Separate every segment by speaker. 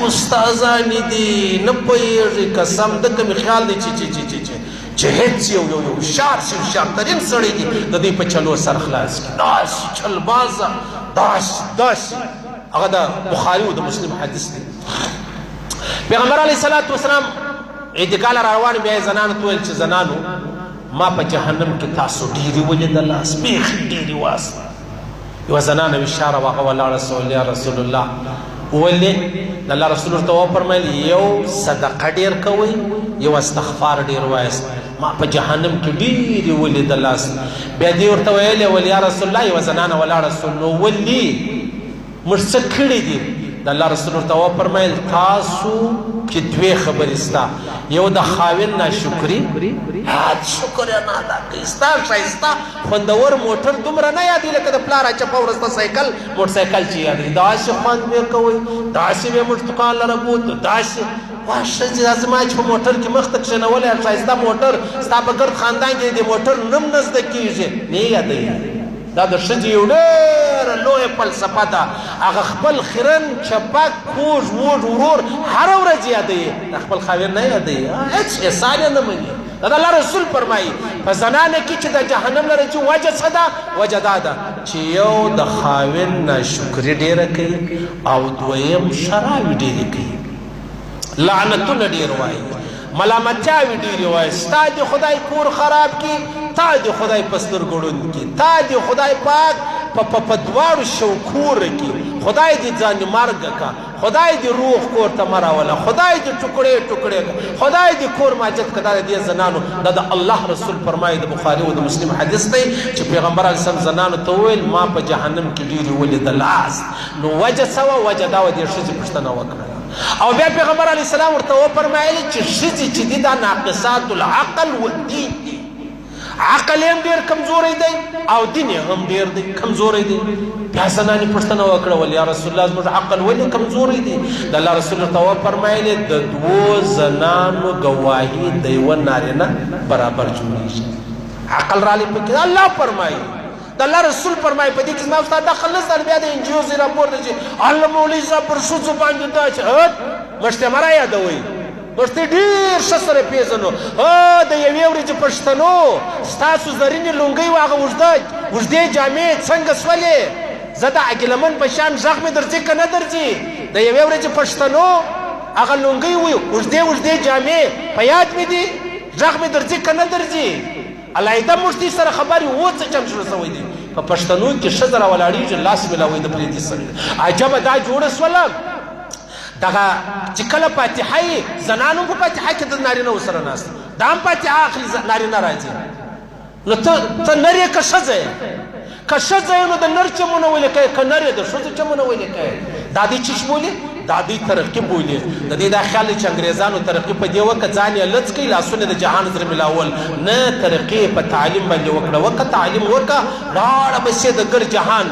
Speaker 1: استادانې دي نه پوهېږي قسم د کومې خیال دی چې هېڅ یو هوښیار شي هوښیارترین سړی دی د دوی په چلو سر خلاص کړي داسې چلبازه داسې هغه د بخاري او د مسلم حدیث دی پیغمبر علیه الصلاة والسلام اعتکال را روان بیا یې زنانو ته وویل چې زنانو ما په جهنم کې تاسو ډېرې ولیدلاست بیخي ډېرې واست یوه زنانه اشاره واغه ولاړه سول یا رسول الله ولې د الله رسول ورته وفرمیل یو صدقه ډېر کوئ یو استغفار ډېر وایست ما په جهنم کې ډېرې ولیدلاست بیا دې ورته ویلې ول یا رسول الله یوه زنانه ولاړه سول نو ولې موږ څه کړي دي د الله رسول ورته وفرمیل تاسو کې دوې خبرې سته یو د خاوند ناشکري شکر یې نه ادا کوي ستا ښایسته خوندور موټر دومره نه یادوي لکه د پلار اچپه ورسته سایکل موټرسایکل چې یادوي داسې خوند بې کوئ داسې بې موږ دوکان لره بوتو داسې وا ښځې دا زما چې په موټر کې مخ ته کښېنولی ښایسته موټر ستا په ګرد خاندان کې د موټر نوم نه زده کېږي نه یادوي دا د ښځې یو ډېره لویه فلسفه ده هغه خپل خیرن چپک کوږ ووږ ورور هره ورځ یادوي د خپل خاوند نه یادوي هېڅ احسان یې نه مني دا د الله رسول فرمایي په زنانه کې چې د جهنم لره چې وجه څه ده وجه دا ده چې یو د خاوند ناشکري ډېره کوي او دویم شراوي ډېرې کوي لعنتونه ډېر وایي ملامتیاوې ډېرې وایي ستا د خدای کور خراب کړي تا د خدای په سترګو ړوند کړي تا د خدای پاک په دواړو شوکوره کړي خدای دې ځان مرګه کا خدای دې روح کور ته مه راوله خدای دې ټوکړې ټوکړې کا خدای دې کور ماجد که دا د دې زنانو دا د الله رسول فرمایي د بخاري او د مسلم حدیث دی چې پیغمبر علیه السلام زنانو ته وویل ما په جهنم کې ډېرې ولیدلاست نو وجه څه وه وجه دا وه دې ښځې پوښتنه وکړه او بیا پیغمبر علیه السلام ورته وفرمایلي چې ښځې چې دي دا ناقصات العقل والدین دي عقل هم ډېر کمزوری دی او دین هم ډېر دی کمزوری دی بیا زنانې پوښتنه وکړه ول یا رسول الله زموږ عقل ولې کمزوری دی د الله رسول ورته وفرمایلې د دوو زنانو ګواهي د یوه نارینه برابر جوړېږي عقل رالی پکې الله فرمایي د الله رسول فرمایي په دې کې زما استاد دخل نشته بیا د انجیو زی راپور دی چې الله مولوي صاحب پر ښځو باندې دا چې مشته مه را یادوئ مشته ډېر ښه سره پېژنو د یوې ورځې پښتنو ستاسو زرینې لونګۍ وه هغه اوږدې جامې څنګه سولې زه د عقلمن په شان غږ مې درځي که نه درځي د یوې ورځې پښتنو هغه لونګۍ وي اوږدې جامې په یاد مې دي غږ مې درځي که نه درځي علاحده موږ دې سره خبرې اوس څه چم شروع شوی دی په پښتنو کې ښځه راولاړېږي لاس میلاوي د پرېدي سړي عجبه دا جوړه سوله دغه چې کله فاتحه یې زنانو په فاتحه کې د نارینهو سره ناست دا هم فاتحه اخلي نارینه راځي نو ته نر یې که ښځه یې که ښځه یې نو د نر چمونه ولې کوې که نر یې د ښځو چمونه ولې کوې دا دوی چیش بولي دا دوی ترقي بولي د دې دا خیال دی چې انګریزانو ترقي په دې وکړه ځان یې لڅ کوي لاسونه د جهان سره ملاول نه ترقي په تعلیم باندې وکړه وکړه تعلیم وکړه لاړه به سي د ګر جهان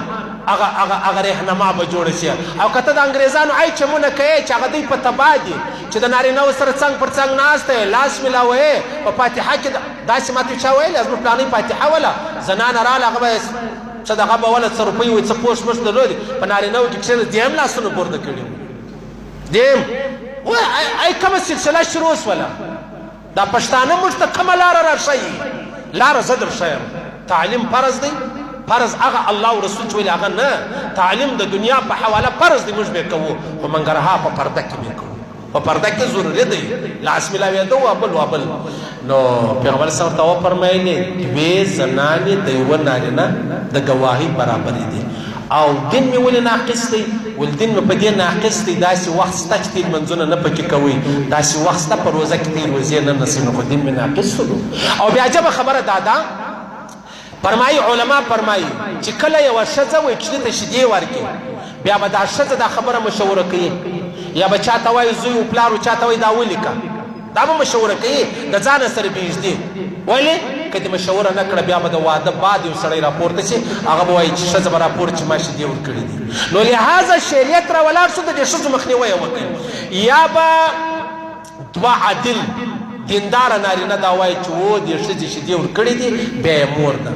Speaker 1: هغه رهنما به جوړه شي او که ته د انګریزانو ای چمونه کوې چې هغه دوی په تباه دي چې د نارینهو سره څنګ پر څنګ ناست دی لاس میلاوې په فاتحه کې داسې ماته چا ویلې زموږ پلانۍ فاتحه وله زنانه راله هغه به څه دغه به وله څه روپۍ وي څه پوش مش درلودې په نارینهو کې کښېنه دې هم لاسونه پورته کړي وو دې هم ای کومه سلسله شروع شوله دا پښتانه موږ ته کومه لاره راښیي لاره زه در ښیم تعلیم فرض دی فرض هغه الله او رسول چې ویلي هغه نه تعلیم د دنیا په حواله فرض دی موږ به کوو خو منګرها په پرده کې به کوو په پرده کې ضروري دی لاس میلاوېده وابل نو پیغمبر صلی الله علیه وسلم فرمایلي دوې زنانې د یوه نارینه د ګواهۍ برابرې دي او دین مې ولې ناقص دی ول دین مې په دې ناقص دی داسې وخت شته چې تېر منځونه نه پکې کوئ داسې وخت شته په روزه کې تېر روزې نه نسئ نو خو دین مې ناقص شو او بیا عجبه خبره دا ده فرمایي علما فرمایي چې کله یوه ښځه وایي چې دې ته شیدې ورکړي بیا به دا ښځه دا خبره مشوره کوي یا به چاته وایي زوی و پلار و چاته وایي دا ولیکه دا به مشوره کوي د ځانه سره بېږدي ولې که دې مشوره نه کړه بیا به د واده بعد یو سړی راپورته شي هغه به وایي چې ښځه به راپورته چې ما شیدې ورکړي دي نو لهذا شریعت را ولاړ شو د دې ښځو مخنیوی یې وکړي یا به دوه عادل دینداره نارینه دا وایي چې و دې ښځې شیدې ورکړي دي بیا یې مور ده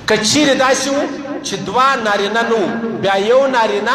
Speaker 1: که چیرې داسې و چې دوه نارینه نه و بیا یو نارینه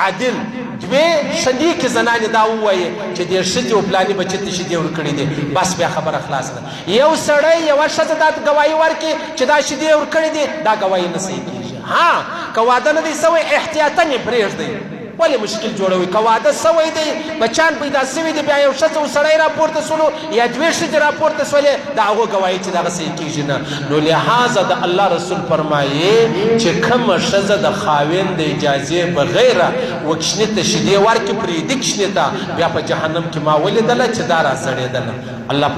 Speaker 1: عادل دوی شنیکې زنانې دا ووایي چې دې ښځې او پلاني بچي ته شیدې ورکړي دي بس بیا خبره خلاص ده یو سړی یوه ښځه دا ګواهي ورکړي چې دا شیدې ورکړي دي دا ګواهي نه صحیح کېږي ها که واده نه دی سوی احتیاطاً یې پرېږدئ ولې مشکل جوړوي که واده سوی دی بچان پیدا سوي دي بیا یو ښځه او سړی راپورته سولو یا دوې ښځې راپورته سولې د هغو ګواهي چې دغه صحیح کېږي نه نو لحاظه د الله رسول فرمایي چې کومه ښځه د خاوند د اجازې بغیره وکشنې ته شیدې ورکړي پرېږدي کشنې ته بیا په جهنم کې ما ولیدله چې دا را زړېدله الله